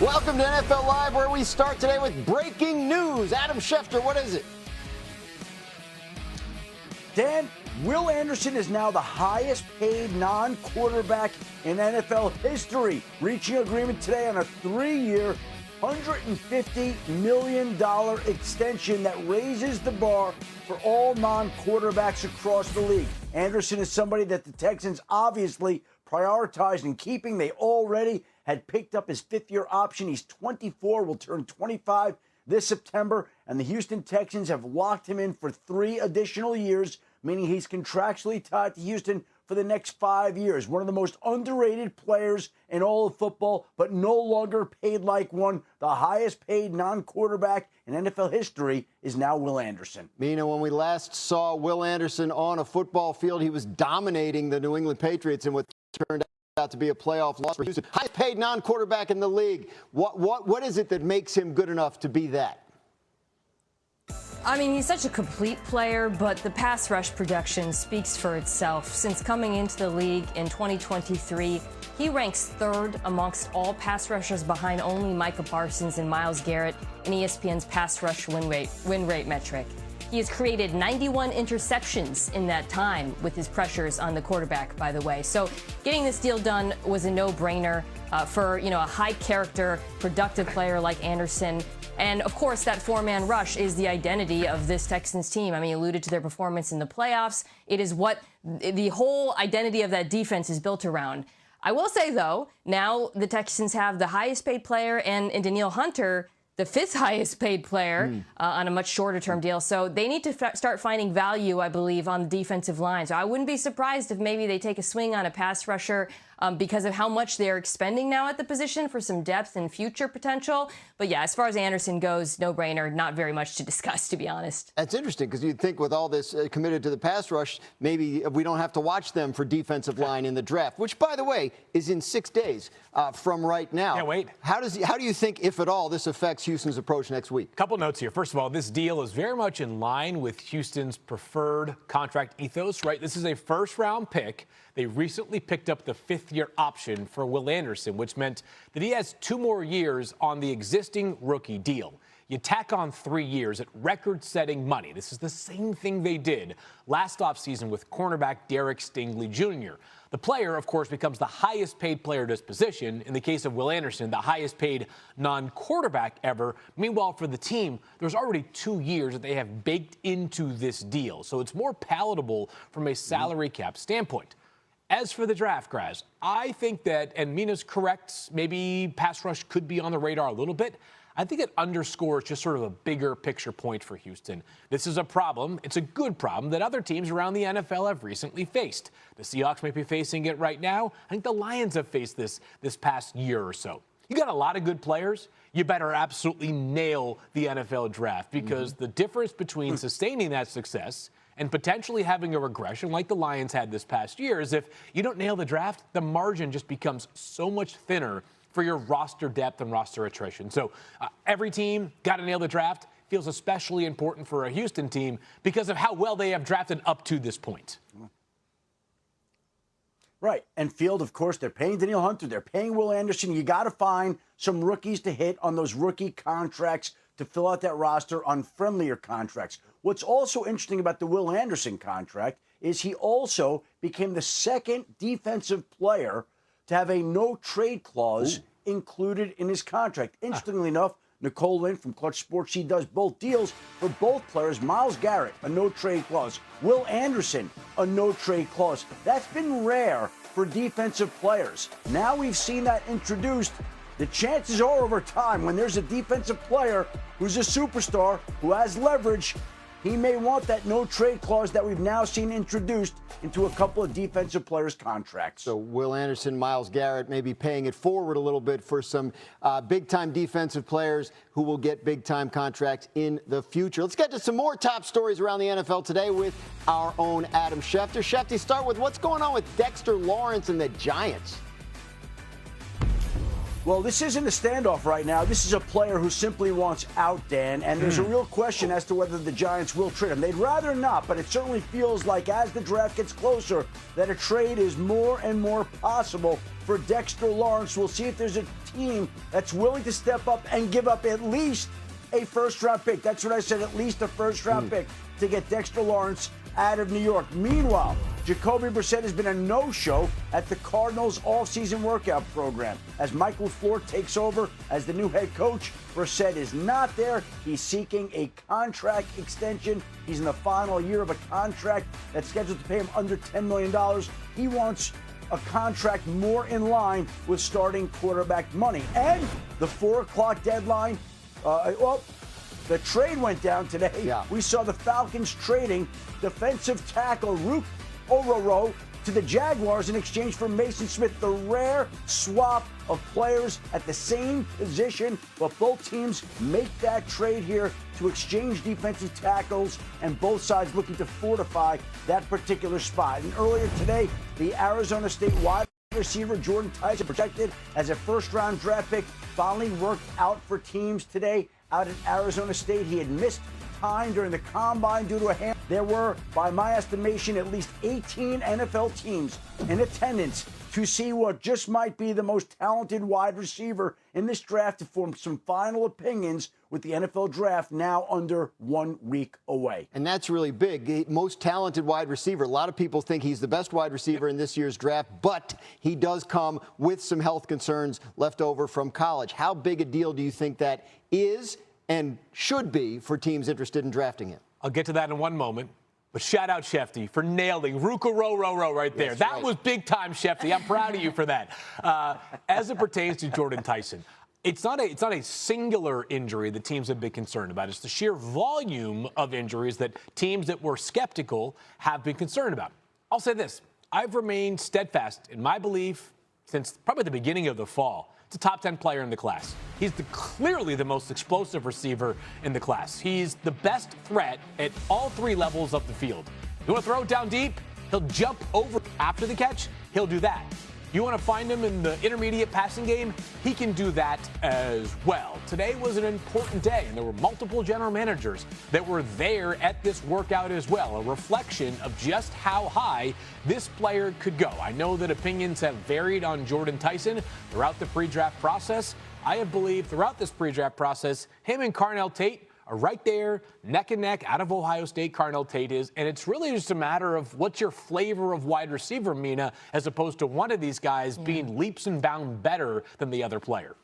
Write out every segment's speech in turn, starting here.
Welcome to NFL Live, where we start today with breaking news. Adam Schefter, what is it? Dan, Will Anderson is now the highest paid non-quarterback in NFL history, reaching agreement today on a 3-year, $150 million extension that raises the bar for all non-quarterbacks across the league. Anderson is somebody that the Texans obviously prioritized in keeping. They already had picked up his 5th-year option. He's 24, will turn 25 this September, and the Houston Texans have locked him in for 3 additional years, meaning he's contractually tied to Houston for the next 5 years. One of the most underrated players in all of football, but no longer paid like one. The highest paid non-quarterback in NFL history is now Will Anderson. Mina, when we last saw Will Anderson on a football field, he was dominating the New England Patriots in what turned out to be a playoff loss for Houston. Highest paid non-quarterback in the league. What is it that makes him good enough to be that? I mean, he's such a complete player, but the pass rush production speaks for itself. Since coming into the league in 2023, he ranks 3rd amongst all pass rushers, behind only Micah Parsons and Myles Garrett in ESPN's pass rush win rate metric. He has created 91 interceptions in that time with his pressures on the quarterback, by the way. So getting this deal done was a no-brainer for, a high-character, productive player like Anderson. And, of course, that 4-man rush is the identity of this Texans team. I mean, alluded to their performance in the playoffs. It is what the whole identity of that defense is built around. I will say, though, now the Texans have the highest-paid player and Danielle Hunter, the 5th highest paid player on a much shorter term deal. So they need to start finding value, I believe, on the defensive line. So I wouldn't be surprised if maybe they take a swing on a pass rusher because of how much they're expending now at the position for some depth and future potential. But yeah, as far as Anderson goes, no brainer, not very much to discuss, to be honest. That's interesting, because you'd think with all this committed to the pass rush, maybe we don't have to watch them for defensive line in the draft, which, by the way, is in 6 days from right now. Can't wait. How do you think, if at all, this affects Houston's approach next week? Couple notes here. First of all, this deal is very much in line with Houston's preferred contract ethos, right? This is a first-round pick. They recently picked up the 5th-year option for Will Anderson, which meant that he has 2 more years on the existing rookie deal. You tack on 3 years at record-setting money. This is the same thing they did last offseason with cornerback Derek Stingley Jr. The player, of course, becomes the highest-paid player at his position. In the case of Will Anderson, the highest-paid non-quarterback ever. Meanwhile, for the team, there's already 2 years that they have baked into this deal, so it's more palatable from a salary cap standpoint. As for the draft, guys, I think that, and Mina's correct, maybe pass rush could be on the radar a little bit. I think it underscores just sort of a bigger picture point for Houston. This is a problem. It's a good problem that other teams around the NFL have recently faced. The Seahawks may be facing it right now. I think the Lions have faced this past year or so. You got a lot of good players. You better absolutely nail the NFL draft, because the difference between sustaining that success and potentially having a regression like the Lions had this past year is if you don't nail the draft, the margin just becomes so much thinner for your roster depth and roster attrition. So every team got to nail the draft. Feels especially important for a Houston team because of how well they have drafted up to this point. Right. And Field, of course, they're paying Danielle Hunter. They're paying Will Anderson. You got to find some rookies to hit on those rookie contracts to fill out that roster on friendlier contracts. What's also interesting about the Will Anderson contract is he also became the 2nd defensive player to have a no-trade clause included in his contract. Interestingly enough, Nicole Lynn from Clutch Sports, she does both deals for both players. Myles Garrett, a no-trade clause. Will Anderson, a no-trade clause. That's been rare for defensive players. Now we've seen that introduced. The chances are over time, when there's a defensive player who's a superstar, who has leverage, he may want that no-trade clause that we've now seen introduced into a couple of defensive players' contracts. So Will Anderson, Myles Garrett may be paying it forward a little bit for some big-time defensive players who will get big-time contracts in the future. Let's get to some more top stories around the NFL today with our own Adam Schefter. Schefter, start with what's going on with Dexter Lawrence and the Giants. Well, this isn't a standoff right now. This is a player who simply wants out, Dan, and there's a real question as to whether the Giants will trade him. They'd rather not, but it certainly feels like as the draft gets closer that a trade is more and more possible for Dexter Lawrence. We'll see if there's a team that's willing to step up and give up at least a first-round pick. That's what I said, at least a first-round pick to get Dexter Lawrence out of New York. Meanwhile, Jacoby Brissett has been a no-show at the Cardinals' off-season workout program. As Mike LaFleur takes over as the new head coach, Brissett is not there. He's seeking a contract extension. He's in the final year of a contract that's scheduled to pay him under $10 million. He wants a contract more in line with starting quarterback money. And the 4 o'clock deadline, the trade went down today. Yeah. We saw the Falcons trading defensive tackle Rook Ororo to the Jaguars in exchange for Mason Smith. The rare swap of players at the same position, but both teams make that trade here to exchange defensive tackles, and both sides looking to fortify that particular spot. And earlier today, the Arizona State wide receiver Jordyn Tyson, projected as a first-round draft pick, finally worked out for teams today out at Arizona State. He had missed time during the combine due to a hand. There were, by my estimation, at least 18 NFL teams in attendance to see what just might be the most talented wide receiver in this draft, to form some final opinions with the NFL draft now under 1 week away. And that's really big. The most talented wide receiver. A lot of people think he's the best wide receiver in this year's draft, but he does come with some health concerns left over from college. How big a deal do you think that is and should be for teams interested in drafting him? I'll get to that in one moment. But shout out Shefty for nailing Ruka-Ro-Ro-Ro right there. That's that right. was big time, Shefty. I'm proud of you for that. As it pertains to Jordyn Tyson, it's not a singular injury that teams have been concerned about. It's the sheer volume of injuries that teams that were skeptical have been concerned about. I'll say this. I've remained steadfast in my belief since probably the beginning of the fall. It's a top 10 player in the class. He's clearly the most explosive receiver in the class. He's the best threat at all 3 levels of the field. You want to throw it down deep? He'll jump over after the catch. He'll do that. You want to find him in the intermediate passing game? He can do that as well. Today was an important day, and there were multiple general managers that were there at this workout as well, a reflection of just how high this player could go. I know that opinions have varied on Jordyn Tyson throughout the pre-draft process. I have believed throughout this pre-draft process, him and Carnell Tate are right there, neck and neck, out of Ohio State. Carnell Tate is. And it's really just a matter of what's your flavor of wide receiver, Mina, as opposed to one of these guys being leaps and bounds better than the other player.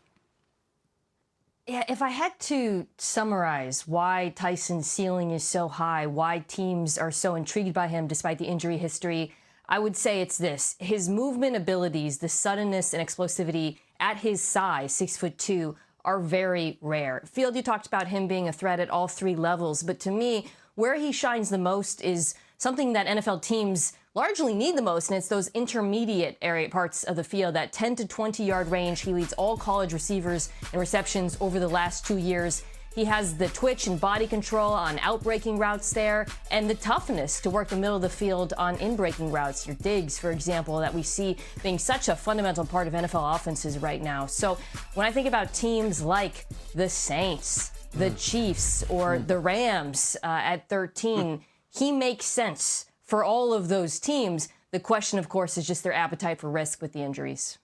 Yeah, if I had to summarize why Tyson's ceiling is so high, why teams are so intrigued by him despite the injury history, I would say it's this. His movement abilities, the suddenness and explosivity at his size, 6'2", are very rare. Field, you talked about him being a threat at all 3 levels, but to me, where he shines the most is something that NFL teams largely need the most, and it's those intermediate area parts of the field, that 10 to 20-yard range. He leads all college receivers in receptions over the last 2 years. He has the twitch and body control on out-breaking routes there, and the toughness to work the middle of the field on in-breaking routes. Your digs, for example, that we see being such a fundamental part of NFL offenses right now. So when I think about teams like the Saints, the Chiefs, or the Rams at 13, he makes sense for all of those teams. The question, of course, is just their appetite for risk with the injuries.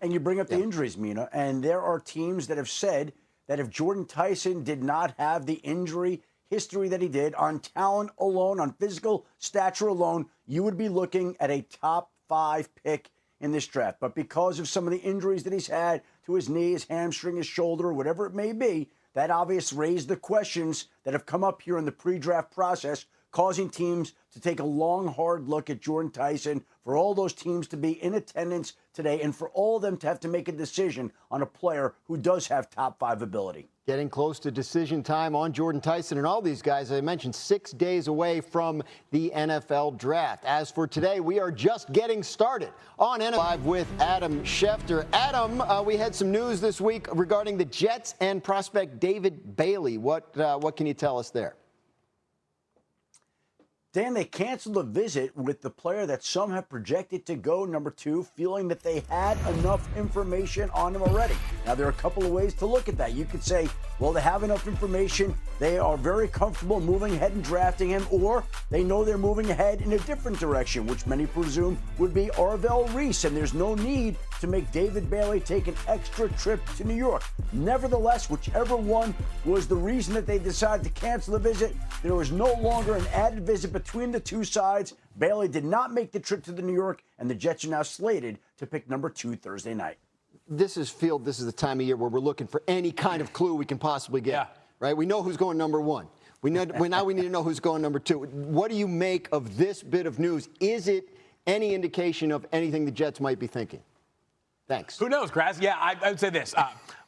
And you bring up the injuries, Mina, and there are teams that have said that if Jordyn Tyson did not have the injury history that he did, on talent alone, on physical stature alone, you would be looking at a top 5 pick in this draft. But because of some of the injuries that he's had to his knee, his hamstring, his shoulder, whatever it may be, that obviously raised the questions that have come up here in the pre-draft process, causing teams to take a long, hard look at Jordyn Tyson, for all those teams to be in attendance today, and for all of them to have to make a decision on a player who does have top 5 ability. Getting close to decision time on Jordyn Tyson and all these guys, as I mentioned, 6 days away from the NFL draft. As for today, we are just getting started on NFL Live with Adam Schefter. Adam, we had some news this week regarding the Jets and prospect David Bailey. What can you tell us there? Dan, they canceled a visit with the player that some have projected to go number 2, feeling that they had enough information on him already. Now, there are a couple of ways to look at that. You could say, well, they have enough information. They are very comfortable moving ahead and drafting him, or they know they're moving ahead in a different direction, which many presume would be Arvell Reese, and there's no need to make David Bailey take an extra trip to New York. Nevertheless, whichever one was the reason that they decided to cancel the visit, there was no longer an added visit between the two sides. Bailey did not make the trip to New York, and the Jets are now slated to pick number 2 Thursday night. This is the time of year where we're looking for any kind of clue we can possibly get. Yeah. Right? We know who's going number 1. Now we need to know who's going number 2. What do you make of this bit of news? Is it any indication of anything the Jets might be thinking? Thanks. Who knows, Grass? Yeah, I would say this.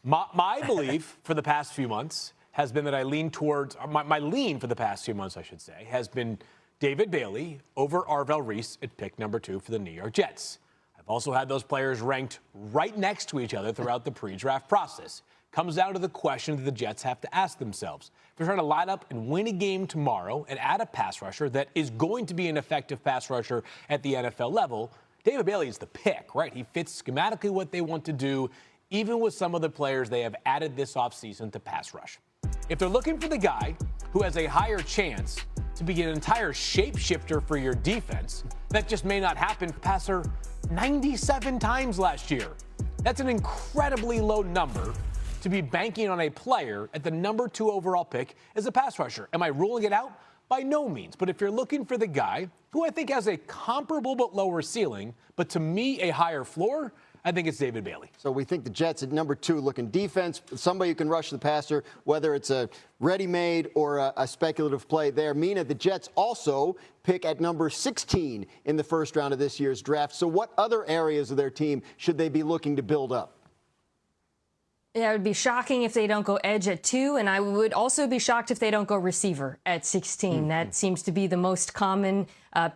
My belief for the past few months has been that I lean towards, my lean for the past few months, I should say, has been David Bailey over Arvell Reese at pick number 2 for the New York Jets. I've also had those players ranked right next to each other throughout the pre-draft process. Comes down to the question that the Jets have to ask themselves. If they're trying to line up and win a game tomorrow and add a pass rusher that is going to be an effective pass rusher at the NFL level, David Bailey is the pick, right? He fits schematically what they want to do, even with some of the players they have added this offseason to pass rush. If they're looking for the guy who has a higher chance to be an entire shapeshifter for your defense, that just may not happen. Passer 97 times last year. That's an incredibly low number to be banking on a player at the number 2 overall pick as a pass rusher. Am I ruling it out? By no means. But if you're looking for the guy who I think has a comparable but lower ceiling, but to me a higher floor, I think it's David Bailey. So we think the Jets at number 2 looking defense, somebody who can rush the passer, whether it's a ready-made or a speculative play there. Mina, the Jets also pick at number 16 in the first round of this year's draft. So what other areas of their team should they be looking to build up? Yeah, it would be shocking if they don't go edge at 2, and I would also be shocked if they don't go receiver at 16. Mm-hmm. That seems to be the most common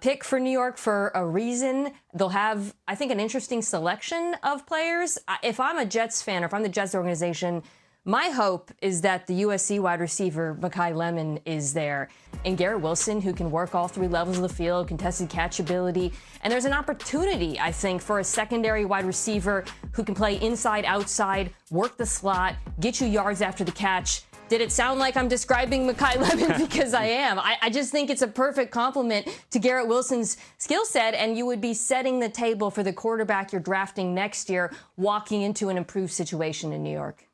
pick for New York for a reason. They'll have, I think, an interesting selection of players. If I'm a Jets fan, or if I'm the Jets organization, my hope is that the USC wide receiver, Mekhi Lemon, is there. And Garrett Wilson, who can work all 3 levels of the field, contested catch ability. And there's an opportunity, I think, for a secondary wide receiver who can play inside, outside, work the slot, get you yards after the catch. Did it sound like I'm describing Mekhi Lemon? Because I am. I just think it's a perfect complement to Garrett Wilson's skill set, and you would be setting the table for the quarterback you're drafting next year, walking into an improved situation in New York.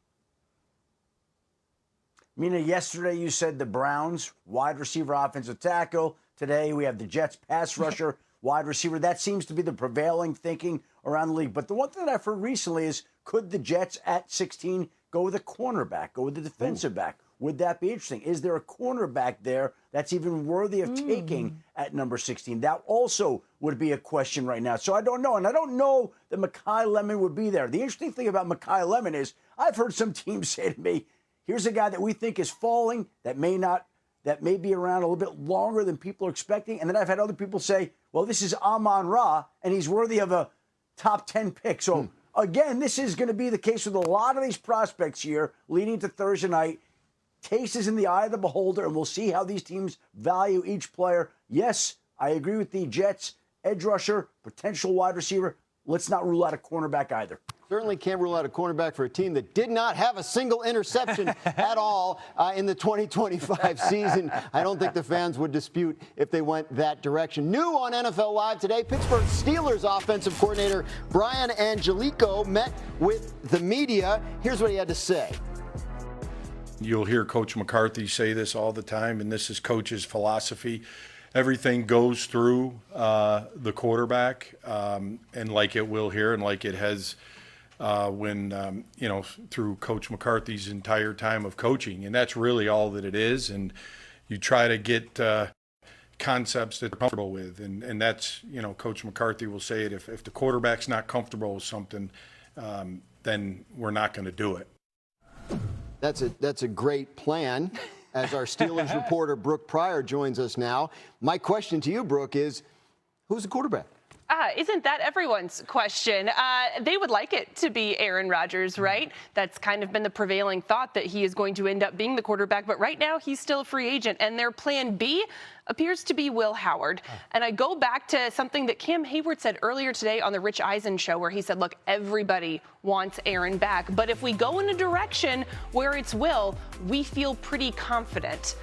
Mina, yesterday you said the Browns wide receiver, offensive tackle. Today we have the Jets pass rusher, wide receiver. That seems to be the prevailing thinking around the league. But the one thing that I've heard recently is, could the Jets at 16 go with a cornerback, go with the defensive back? Would that be interesting? Is there a cornerback there that's even worthy of taking at number 16? That also would be a question right now. So I don't know. And I don't know that Mekhi Lemon would be there. The interesting thing about Mekhi Lemon is I've heard some teams say to me, here's a guy that we think is falling, that may be around a little bit longer than people are expecting. And then I've had other people say, well, this is Amon-Ra, and he's worthy of a top 10 pick. So, again, this is going to be the case with a lot of these prospects here leading to Thursday night. Taste is in the eye of the beholder, and we'll see how these teams value each player. Yes, I agree with the Jets. Edge rusher, potential wide receiver. Let's not rule out a cornerback either. Certainly can't rule out a cornerback for a team that did not have a single interception at all in the 2025 season. I don't think the fans would dispute if they went that direction. New on NFL Live today, Pittsburgh Steelers offensive coordinator Brian Angelico met with the media. Here's what he had to say. You'll hear Coach McCarthy say this all the time, and this is Coach's philosophy. Everything goes through the quarterback, and like it will here, and like it has through Coach McCarthy's entire time of coaching. And that's really all that it is. And you try to get concepts that they're comfortable with. And that's, Coach McCarthy will say it. If the quarterback's not comfortable with something, then we're not going to do it. That's a great plan. As our Steelers reporter, Brooke Pryor, joins us now. My question to you, Brooke, is who's the quarterback? Isn't that everyone's question? They would like it to be Aaron Rodgers, right? That's kind of been the prevailing thought, that he is going to end up being the quarterback. But right now, he's still a free agent. And their plan B appears to be Will Howard. And I go back to something that Cam Hayward said earlier today on the Rich Eisen show, where he said, look, everybody wants Aaron back. But if we go in a direction where it's Will, we feel pretty confident.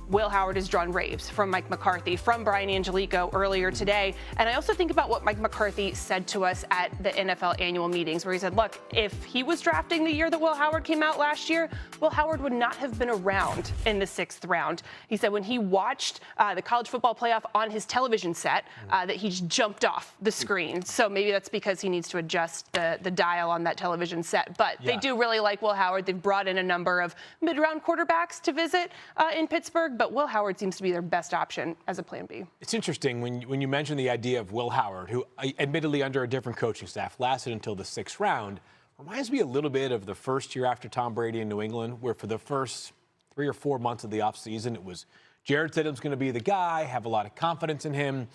Will Howard has drawn raves from Mike McCarthy, from Brian Angelico earlier today. And I also think about what Mike McCarthy said to us at the NFL annual meetings, where he said, look, if he was drafting the year that Will Howard came out last year, Will Howard would not have been around in the 6th round. He said when he watched the college football playoff on his television set, that he just jumped off the screen. So maybe that's because he needs to adjust the dial on that television set. But they do really like Will Howard. They've brought in a number of mid-round quarterbacks to visit in Pittsburgh, but Will Howard seems to be their best option as a plan B. It's interesting when you mention the idea of Will Howard, who admittedly under a different coaching staff lasted until the 6th round, reminds me a little bit of the first year after Tom Brady in New England, where for the first 3 or 4 months of the offseason, it was Jared Stidham's going to be the guy, have a lot of confidence in him.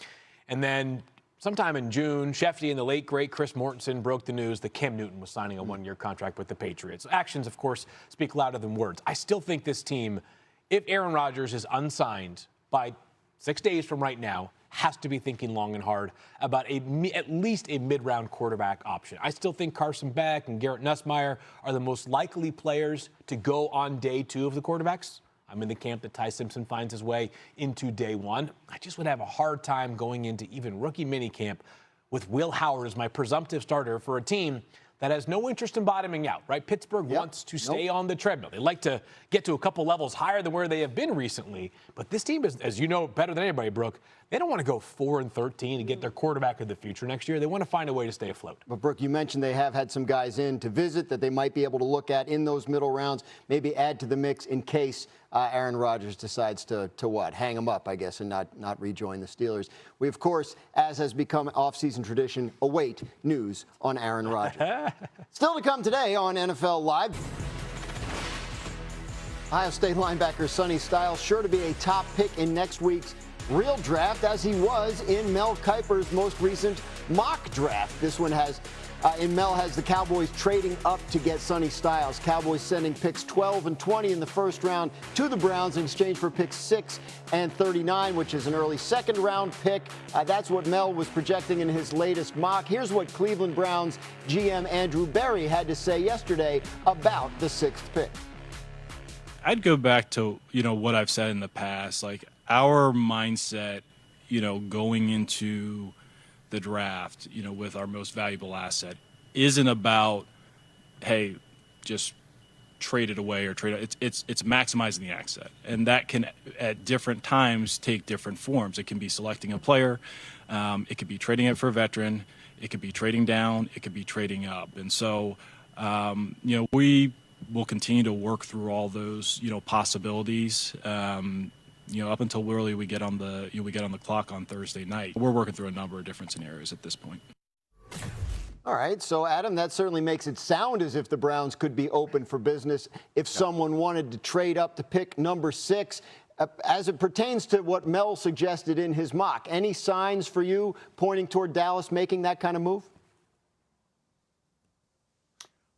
And then sometime in June, Shefty and the late, great Chris Mortensen broke the news that Cam Newton was signing a 1-year contract with the Patriots. Actions, of course, speak louder than words. I still think this team, if Aaron Rodgers is unsigned by 6 days from right now, has to be thinking long and hard about at least a mid-round quarterback option. I still think Carson Beck and Garrett Nussmeier are the most likely players to go on day 2 of the quarterbacks. I'm in the camp that Ty Simpson finds his way into day 1. I just would have a hard time going into even rookie minicamp with Will Howard as my presumptive starter for a team that has no interest in bottoming out, right? Pittsburgh wants to stay on the treadmill. They like to get to a couple levels higher than where they have been recently. But this team is, as you know better than anybody, Brooke, they don't want to go 4-13 to get their quarterback of the future next year. They want to find a way to stay afloat. But, Brooke, you mentioned they have had some guys in to visit that they might be able to look at in those middle rounds, maybe add to the mix in case Aaron Rodgers decides to what? Hang him up, I guess, and not rejoin the Steelers. We, of course, as has become off-season tradition, await news on Aaron Rodgers. Still to come today on NFL Live. Ohio State linebacker Sonny Styles sure to be a top pick in next week's real draft, as he was in Mel Kiper's most recent mock draft. This one has, Mel has the Cowboys trading up to get Sonny Styles. Cowboys sending picks 12 and 20 in the first round to the Browns in exchange for picks 6 and 39, which is an early second-round pick. That's what Mel was projecting in his latest mock. Here's what Cleveland Browns GM Andrew Berry had to say yesterday about the 6th pick. I'd go back to, what I've said in the past, like our mindset, going into the draft, with our most valuable asset isn't about, hey, just trade it away or trade it. It's maximizing the asset. And that can at different times take different forms. It can be selecting a player. It could be trading it for a veteran. It could be trading down. It could be trading up. And so, we will continue to work through all those, possibilities. Up until really we get on the clock on Thursday night. We're working through a number of different scenarios at this point. All right, so Adam, that certainly makes it sound as if the Browns could be open for business if someone wanted to trade up to pick number 6. As it pertains to what Mel suggested in his mock, any signs for you pointing toward Dallas making that kind of move?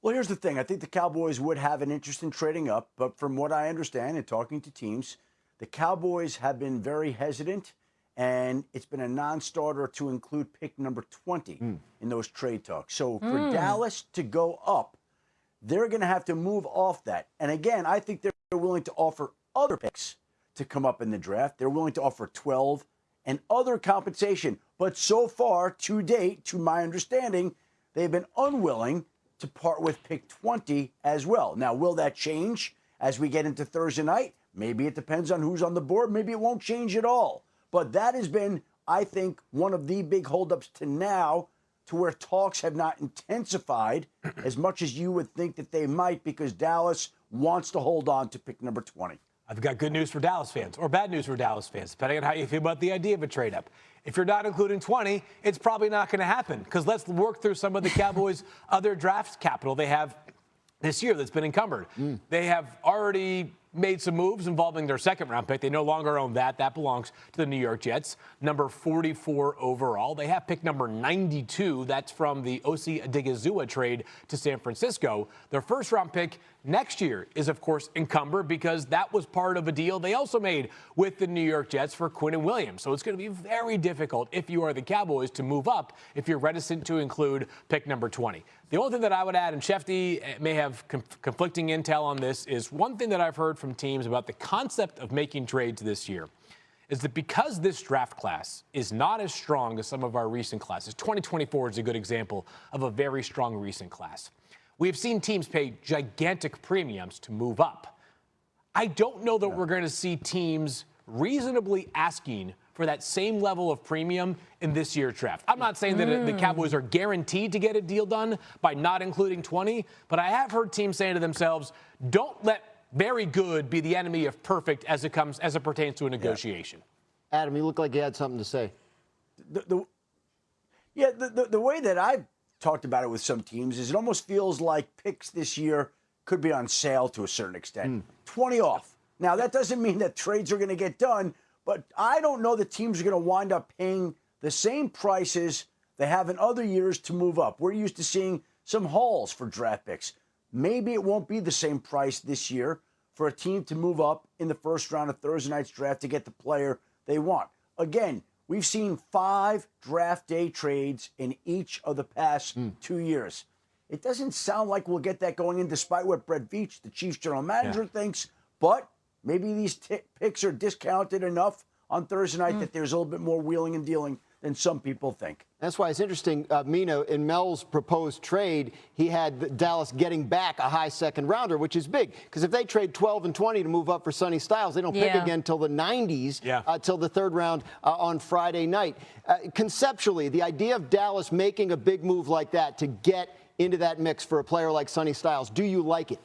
Well, here's the thing. I think the Cowboys would have an interest in trading up, but from what I understand and talking to teams, the Cowboys have been very hesitant, and it's been a non-starter to include pick number 20 in those trade talks. So for Dallas to go up, they're going to have to move off that. And again, I think they're willing to offer other picks to come up in the draft. They're willing to offer 12 and other compensation. But so far, to date, to my understanding, they've been unwilling to part with pick 20 as well. Now, will that change as we get into Thursday night? Maybe it depends on who's on the board. Maybe it won't change at all. But that has been, I think, one of the big holdups to now, to where talks have not intensified as much as you would think that they might, because Dallas wants to hold on to pick number 20. I've got good news for Dallas fans, or bad news for Dallas fans, depending on how you feel about the idea of a trade-up. If you're not including 20, it's probably not going to happen, because let's work through some of the Cowboys' other draft capital they have this year that's been encumbered. They have already made some moves involving their second-round pick. They no longer own that. That belongs to the New York Jets, number 44 overall. They have pick number 92. That's from the Osi Odigizua trade to San Francisco. Their first-round pick next year is, of course, encumbered because that was part of a deal they also made with the New York Jets for Quinnen Williams. So it's going to be very difficult if you are the Cowboys to move up if you're reticent to include pick number 20. The only thing that I would add, and Shefty may have conflicting intel on this, is one thing that I've heard from teams about the concept of making trades this year is that because this draft class is not as strong as some of our recent classes, 2024 is a good example of a very strong recent class. We have seen teams pay gigantic premiums to move up. I don't know that we're going to see teams reasonably asking for that same level of premium in this year's draft. I'm not saying that the Cowboys are guaranteed to get a deal done by not including 20, but I have heard teams saying to themselves, don't let very good be the enemy of perfect as it pertains to a negotiation. Adam, you look like you had something to say. The way that I've talked about it with some teams is it almost feels like picks this year could be on sale to a certain extent. 20 off. Now, that doesn't mean that trades are going to get done, but I don't know that teams are going to wind up paying the same prices they have in other years to move up. We're used to seeing some hauls for draft picks. Maybe it won't be the same price this year for a team to move up in the first round of Thursday night's draft to get the player they want. Again, we've seen 5 draft day trades in each of the past 2 years. It doesn't sound like we'll get that going in, despite what Brett Veach, the Chiefs general manager, thinks. But maybe these picks are discounted enough on Thursday night that there's a little bit more wheeling and dealing than some people think. That's why it's interesting, Mina, in Mel's proposed trade, he had Dallas getting back a high second rounder, which is big. Because if they trade 12 and 20 to move up for Sonny Styles, they don't pick again till the 90s, till the third round on Friday night. Conceptually, the idea of Dallas making a big move like that to get into that mix for a player like Sonny Styles, do you like it?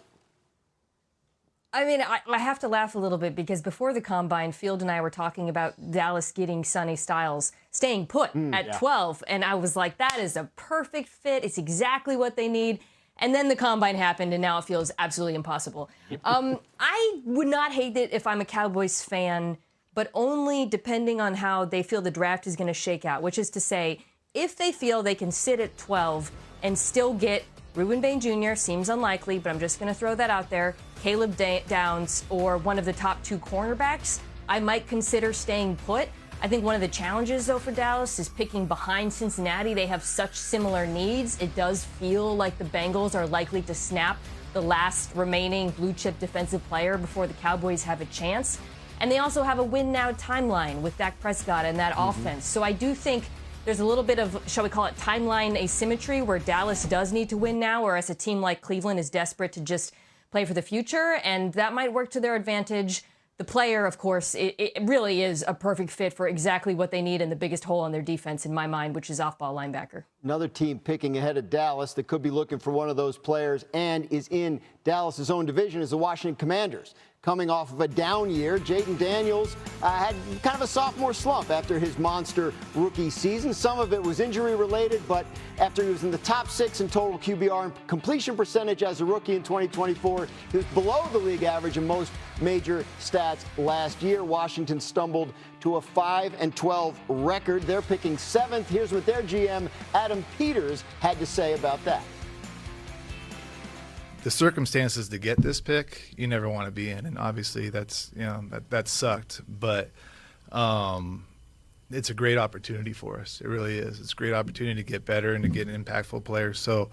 I mean, I have to laugh a little bit because before the Combine, Field and I were talking about Dallas getting Sonny Styles staying put at 12. And I was like, that is a perfect fit. It's exactly what they need. And then the Combine happened, and now it feels absolutely impossible. I would not hate it if I'm a Cowboys fan, but only depending on how they feel the draft is going to shake out, which is to say, if they feel they can sit at 12 and still get Reuben Bain Jr., seems unlikely, but I'm just going to throw that out there, Caleb Downs, or one of the top 2 cornerbacks, I might consider staying put. I think one of the challenges, though, for Dallas is picking behind Cincinnati. They have such similar needs. It does feel like the Bengals are likely to snap the last remaining blue-chip defensive player before the Cowboys have a chance. And they also have a win-now timeline with Dak Prescott and that offense. So I do think there's a little bit of, shall we call it, timeline asymmetry where Dallas does need to win now, whereas a team like Cleveland is desperate to just play for the future, and that might work to their advantage. The player, of course, it really is a perfect fit for exactly what they need and the biggest hole on their defense, in my mind, which is off-ball linebacker. Another team picking ahead of Dallas that could be looking for one of those players and is in Dallas's own division is the Washington Commanders. Coming off of a down year, Jayden Daniels had kind of a sophomore slump after his monster rookie season. Some of it was injury-related, but after he was in the top 6 in total QBR and completion percentage as a rookie in 2024, he was below the league average in most major stats last year. Washington stumbled to a 5-12 record. They're picking 7th. Here's what their GM, Adam Peters, had to say about that. The circumstances to get this pick, you never want to be in, and obviously that's that sucked. But it's a great opportunity for us. It really is. It's a great opportunity to get better and to get impactful players. So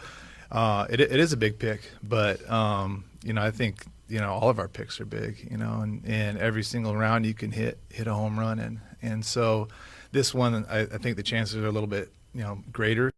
it is a big pick, but I think all of our picks are big. And every single round you can hit a home run, and so this one I think the chances are a little bit greater.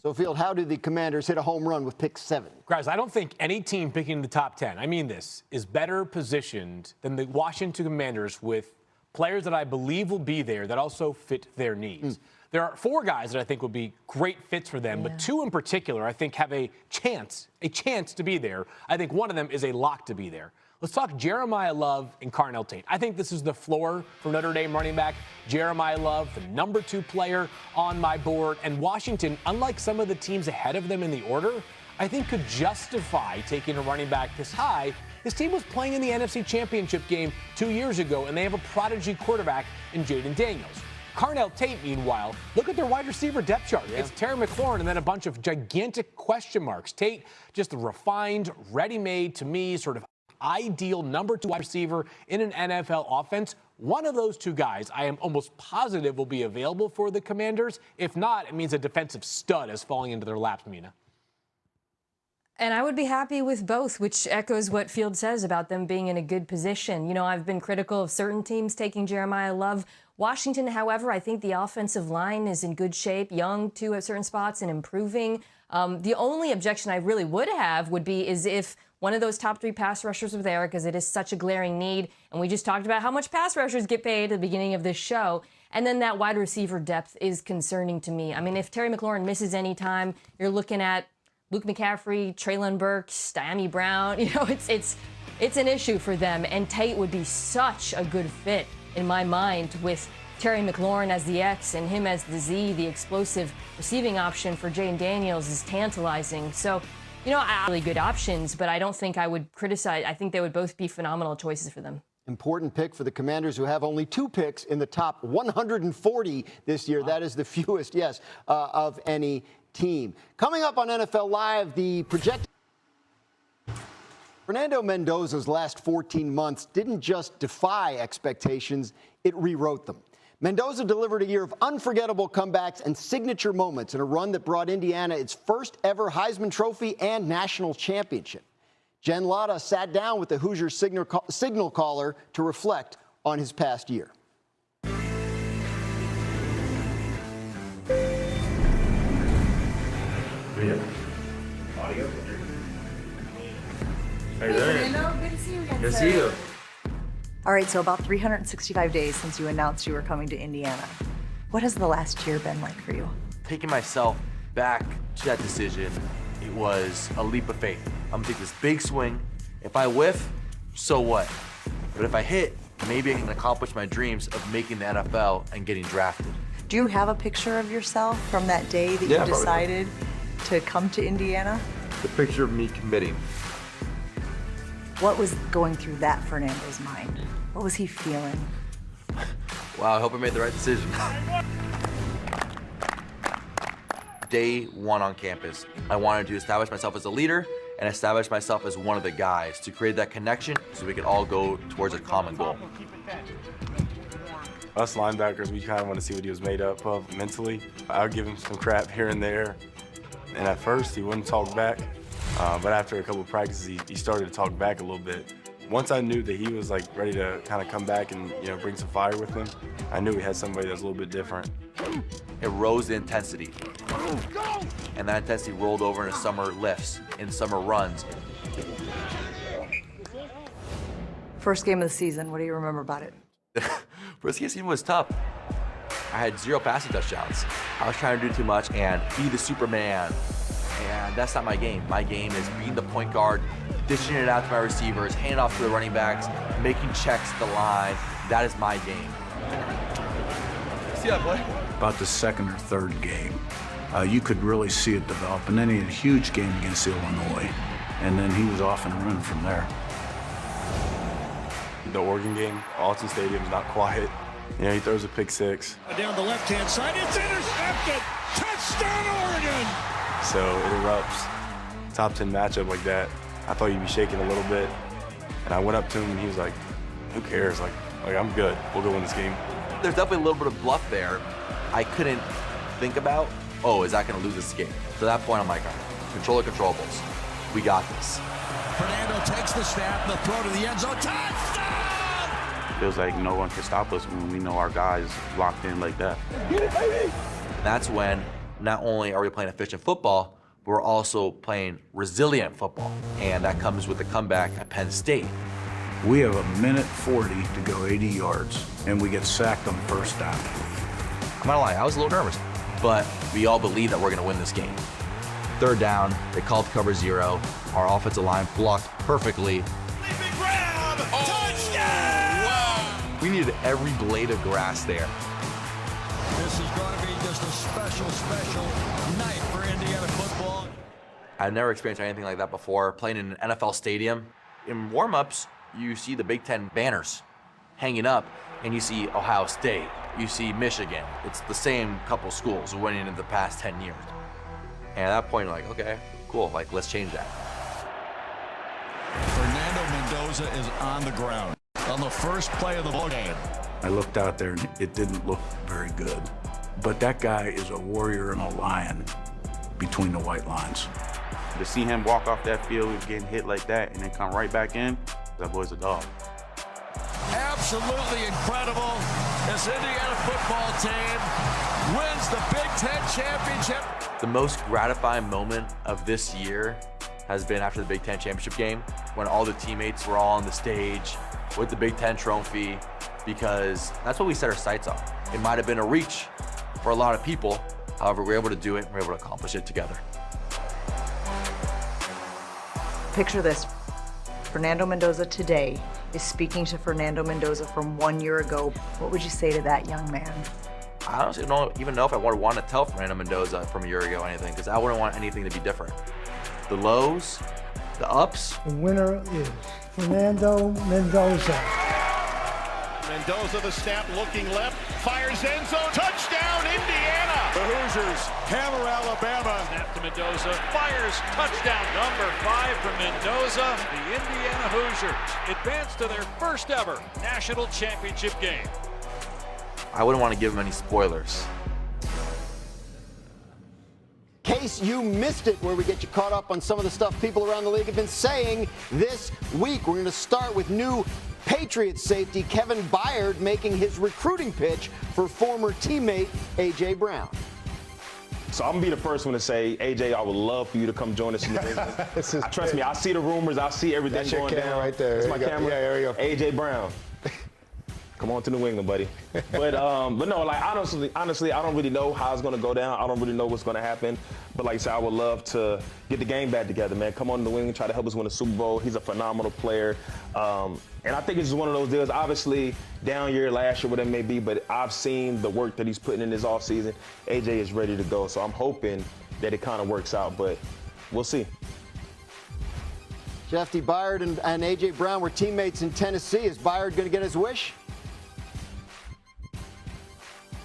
So, Field, how do the Commanders hit a home run with pick 7? Guys, I don't think any team picking the top 10, I mean this, is better positioned than the Washington Commanders with players that I believe will be there that also fit their needs. There are 4 guys that I think will be great fits for them, but 2 in particular I think have a chance to be there. I think one of them is a lock to be there. Let's talk Jeremiah Love and Carnell Tate. I think this is the floor for Notre Dame running back Jeremiah Love, the number 2 player on my board. And Washington, unlike some of the teams ahead of them in the order, I think could justify taking a running back this high His team was playing in the NFC Championship game 2 years ago, and they have a prodigy quarterback in Jordyn Daniels. Carnell Tate, meanwhile, look at their wide receiver depth chart. Yeah. It's Terry McLaurin and then a bunch of gigantic question marks. Tate, just a refined, ready-made, to me, sort of ideal number 2 wide receiver in an NFL offense. One of those two guys, I am almost positive, will be available for the Commanders. If not, it means a defensive stud is falling into their laps, Mina. And I would be happy with both, which echoes what Field says about them being in a good position. You know, I've been critical of certain teams taking Jeremiah Love. Washington, however, I think the offensive line is in good shape, young too at certain spots and improving. The only objection I really would have would be is if one of those top 3 pass rushers were there, because it is such a glaring need. And we just talked about how much pass rushers get paid at the beginning of this show. And then that wide receiver depth is concerning to me. I mean, if Terry McLaurin misses any time, you're looking at Luke McCaffrey, Treylon Burks, Diami Brown. You know, it's an issue for them. And Tate would be such a good fit in my mind with Terry McLaurin as the X and him as the Z. The explosive receiving option for Jordyn Daniels is tantalizing. So, you know, really good options, but I don't think I would criticize. I think they would both be phenomenal choices for them. Important pick for the Commanders, who have only 2 picks in the top 140 this year. Wow. That is the fewest, yes, of any team. Coming up on NFL Live, the projected Fernando Mendoza's last 14 months didn't just defy expectations, it rewrote them. Mendoza delivered a year of unforgettable comebacks and signature moments in a run that brought Indiana its first ever Heisman Trophy and national championship. Jen Latta sat down with the Hoosier signal caller to reflect on his past year. Audio. Hey, Fernando, good to see you again. Good to see you. All right, so about 365 days since you announced you were coming to Indiana. What has the last year been like for you? Taking myself back to that decision, it was a leap of faith. I'm gonna take this big swing. If I whiff, so what? But if I hit, maybe I can accomplish my dreams of making the NFL and getting drafted. Do you have a picture of yourself from that day that you decided to come to Indiana? The picture of me committing. What was going through that Fernando's mind? What was he feeling? Wow, I hope I made the right decision. Day 1 on campus, I wanted to establish myself as a leader and establish myself as one of the guys to create that connection so we could all go towards a common goal. Us linebackers, we kind of want to see what he was made up of mentally. I would give him some crap here and there, and at first he wouldn't talk back. But after a couple of practices, he started to talk back a little bit. Once I knew that he was like ready to kind of come back and bring some fire with him, I knew we had somebody that's a little bit different. It rose the intensity, and that intensity rolled over into summer lifts, in summer runs. First game of the season, what do you remember about it? First game of the season was tough. I had 0 passing touchdowns. I was trying to do too much and be the Superman. And that's not my game. My game is being the point guard, dishing it out to my receivers, handing it off to the running backs, making checks at the line. That is my game. See that play? About the second or third game, you could really see it develop. And then he had a huge game against Illinois. And then he was off and running from there. The Oregon game, Alton Stadium's not quiet. He throws a pick 6. Down the left-hand side, it's intercepted. Touchdown, Oregon! So it erupts. Top 10 matchup like that, I thought you'd be shaking a little bit. And I went up to him and he was like, who cares? Like I'm good. We'll go win this game. There's definitely a little bit of bluff there. I couldn't think about, is that going to lose this game? So at that point, I'm like, all right, control the controllables. We got this. Fernando takes the snap, the throw to the end zone. Touchdown! Feels like no one can stop us when we know our guys locked in like that. Get it, baby! That's when not only are we playing efficient football, but we're also playing resilient football. And that comes with the comeback at Penn State. We have 1:40 to go 80 yards, and we get sacked on first down. I'm not gonna lie, I was a little nervous, but we all believe that we're gonna win this game. Third down, they called cover 0. Our offensive line blocked perfectly. Leaping grab! Touchdown! Wow. We needed every blade of grass there. This is gonna be just a special night for Indiana football. I've never experienced anything like that before. Playing in an NFL stadium, In warm-ups, you see the Big Ten banners hanging up, and you see Ohio State, you see Michigan. It's the same couple schools winning in the past 10 years. And at that point, you're like, okay, cool, like, let's change that. Fernando Mendoza is on the ground on the first play of the ball game. I looked out there and it didn't look very good. But that guy is a warrior and a lion between the white lines. To see him walk off that field getting hit like that and then come right back in, that boy's a dog. Absolutely incredible. This Indiana football team wins the Big Ten championship. The most gratifying moment of this year has been after the Big Ten championship game, when all the teammates were all on the stage with the Big Ten trophy, because that's what we set our sights on. It might have been a reach for a lot of people. However, we're able to do it, and we're able to accomplish it together. Picture this. Fernando Mendoza today is speaking to Fernando Mendoza from 1 year ago. What would you say to that young man? I honestly don't even know if I would want to tell Fernando Mendoza from a year ago anything, because I wouldn't want anything to be different. The lows, the ups. The winner is Fernando Mendoza. Mendoza, the snap, looking left, fires end zone, touchdown, Indiana! The Hoosiers hammer Alabama. Snap to Mendoza, fires, touchdown. Number 5 for Mendoza. The Indiana Hoosiers advance to their first ever national championship game. I wouldn't want to give him any spoilers. Case you missed it, where we get you caught up on some of the stuff people around the league have been saying this week. We're going to start with new Patriots safety Kevin Byard making his recruiting pitch for former teammate A.J. Brown. So I'm going to be the first one to say, AJ, I would love for you to come join us in the business. Trust me, I see the rumors. I see everything That's going your camera down. right there. That's my camera. Yeah, there you go. AJ Brown. Come on to New England, buddy. But no, like honestly, I don't really know how it's gonna go down. I don't really know what's gonna happen. But like I said, I would love to get the game back together, man. Come on to New England, try to help us win a Super Bowl. He's a phenomenal player. And I think it's just one of those deals. Obviously, down year last year, whatever it may be, but I've seen the work that he's putting in this offseason. AJ is ready to go. So I'm hoping that it kind of works out, but we'll see. Jeffy Byard and A.J. Brown were teammates in Tennessee. Is Byard going to get his wish?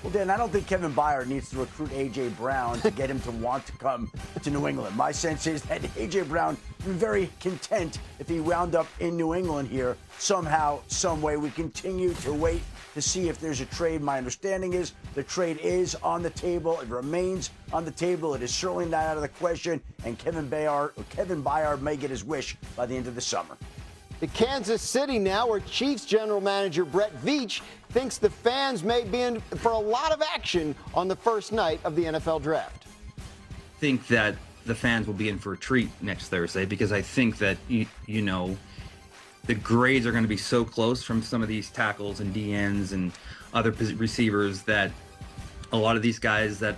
Well, Dan, I don't think Kevin Byard needs to recruit A.J. Brown to get him to want to come to New England. My sense is that A.J. Brown would be very content if he wound up in New England here somehow, some way. We continue to wait to see if there's a trade. My understanding is the trade is on the table. It remains on the table. It is certainly not out of the question. And Kevin Byard may get his wish by the end of the summer. To Kansas City now, where Chiefs general manager Brett Veach thinks the fans may be in for a lot of action on the first night of the NFL draft. I think that the fans will be in for a treat next Thursday, because I think that, you know, the grades are going to be so close from some of these tackles and DNs and other receivers that a lot of these guys that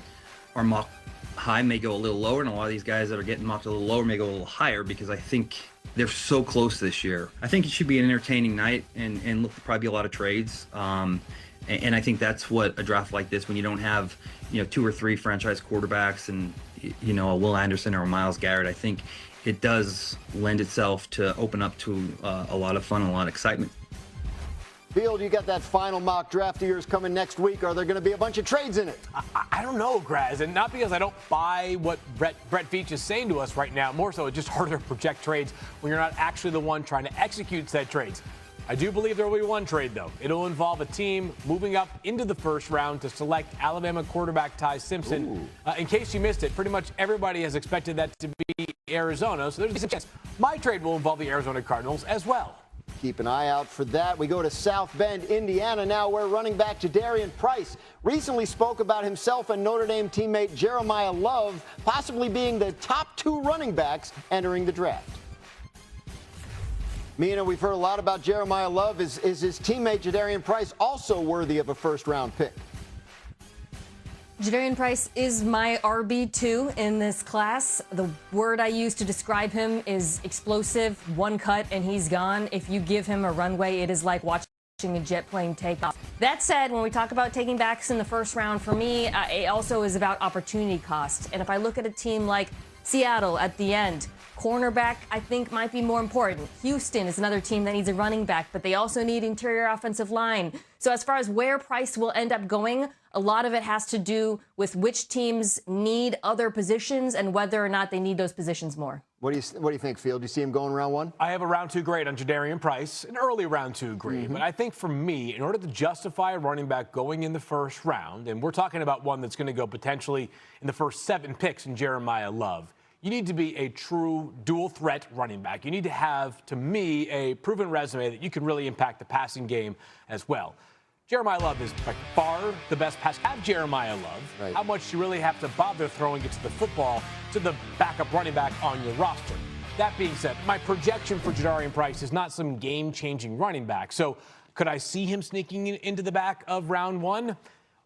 are mocked high may go a little lower, and a lot of these guys that are getting mocked a little lower may go a little higher, because I think they're so close this year. I think it should be an entertaining night, and look, probably be a lot of trades. And I think that's what a draft like this, when you don't have, you know, 2 or 3 franchise quarterbacks and, you know, a Will Anderson or a Myles Garrett, I think it does lend itself to open up to a lot of fun and a lot of excitement. Field, you got that final mock draft of yours coming next week. Are there going to be a bunch of trades in it? I don't know, Graz, and not because I don't buy what Brett Veach is saying to us right now. More so, it's just harder to project trades when you're not actually the one trying to execute said trades. I do believe there will be one trade, though. It'll involve a team moving up into the first round to select Alabama quarterback Ty Simpson. In case you missed it, pretty much everybody has expected that to be Arizona, so there's a chance my trade will involve the Arizona Cardinals as well. Keep an eye out for that. We go to South Bend, Indiana now, where running back Jordyn Price recently spoke about himself and Notre Dame teammate Jeremiah Love possibly being the top 2 running backs entering the draft. Mina, we've heard a lot about Jeremiah Love. Is his teammate Jordyn Price also worthy of a first-round pick? Jordyn Price is my RB2 in this class. The word I use to describe him is explosive, one cut, and he's gone. If you give him a runway, it is like watching a jet plane take off. That said, when we talk about taking backs in the first round, for me, it also is about opportunity cost. And if I look at a team like Seattle at the end, Cornerback, I think, might be more important. Houston is another team that needs a running back, but they also need interior offensive line. So as far as where Price will end up going, a lot of it has to do with which teams need other positions and whether or not they need those positions more. What do you think, Field? Do you see him going round one? I have a round 2 grade on Jordyn Price, an early round 2 grade. But I think for me, in order to justify a running back going in the first round, and we're talking about one that's going to go potentially in the first 7 picks in Jeremiah Love, you need to be a true dual threat running back. You need to have, to me, a proven resume that you can really impact the passing game as well. Jeremiah Love is by far the best pass. Have Jeremiah Love. Right. How much do you really have to bother throwing it to the football to the backup running back on your roster? That being said, my projection for Jordyn Price is not some game-changing running back. So could I see him sneaking into the back of round 1?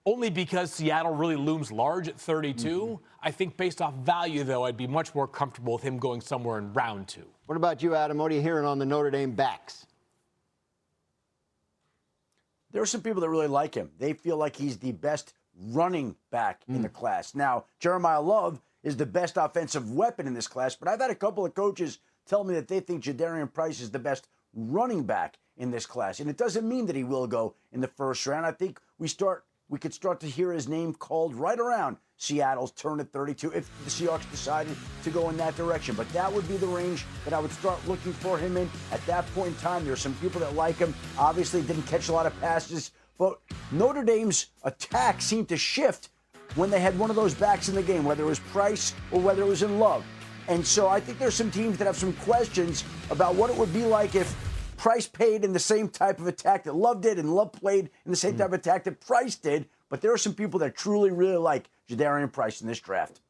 Only because Seattle really looms large at 32. I think based off value, though, I'd be much more comfortable with him going somewhere in round 2. What about you, Adam? What are you hearing on the Notre Dame backs? There are some people that really like him. They feel like he's the best running back in the class. Now, Jeremiah Love is the best offensive weapon in this class, but I've had a couple of coaches tell me that they think Jordyn Price is the best running back in this class. And it doesn't mean that he will go in the first round. I think we could start to hear his name called right around Seattle's turn at 32 if the Seahawks decided to go in that direction. But that would be the range that I would start looking for him in. At that point in time, there are some people that like him. Obviously, didn't catch a lot of passes. But Notre Dame's attack seemed to shift when they had one of those backs in the game, whether it was Price or whether it was in Love. And so I think there's some teams that have some questions about what it would be like if Price played in the same type of attack that Love did, and Love played in the same type of attack that Price did. But there are some people that truly, really like Jordyn Price in this draft.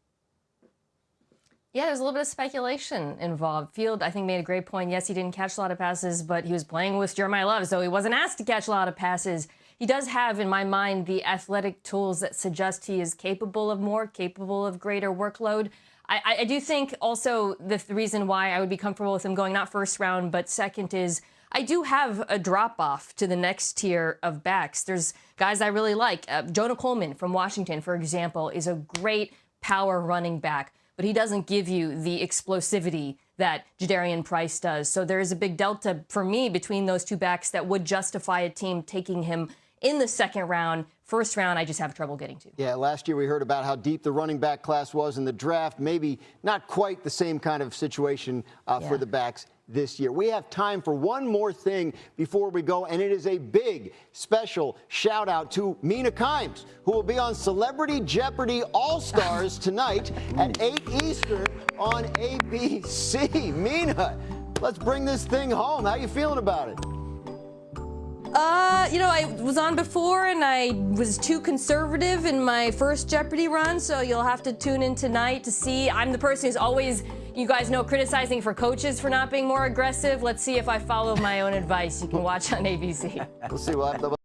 Yeah, there's a little bit of speculation involved. Field, I think, made a great point. Yes, he didn't catch a lot of passes, but he was playing with Jeremiah Love, so he wasn't asked to catch a lot of passes. He does have, in my mind, the athletic tools that suggest he is capable of more, capable of greater workload. I do think also the reason why I would be comfortable with him going not first round, but second is I do have a drop-off to the next tier of backs. There's guys I really like. Jonah Coleman from Washington, for example, is a great power running back, but he doesn't give you the explosivity that Jordyn Price does. So there is a big delta for me between those two backs that would justify a team taking him in the second round. First round, I just have trouble getting to. Yeah, last year we heard about how deep the running back class was in the draft. Maybe not quite the same kind of situation for the backs this year. We have time for one more thing before we go, and it is a big, special shout-out to Mina Kimes, who will be on Celebrity Jeopardy All-Stars tonight at 8 Eastern on ABC. Mina, let's bring this thing home. How you feeling about it? I was on before, and I was too conservative in my first Jeopardy run, so you'll have to tune in tonight to see. I'm the person who's always, you guys know, criticizing for coaches for not being more aggressive. Let's see if I follow my own advice. You can watch on ABC. We'll see. We'll have the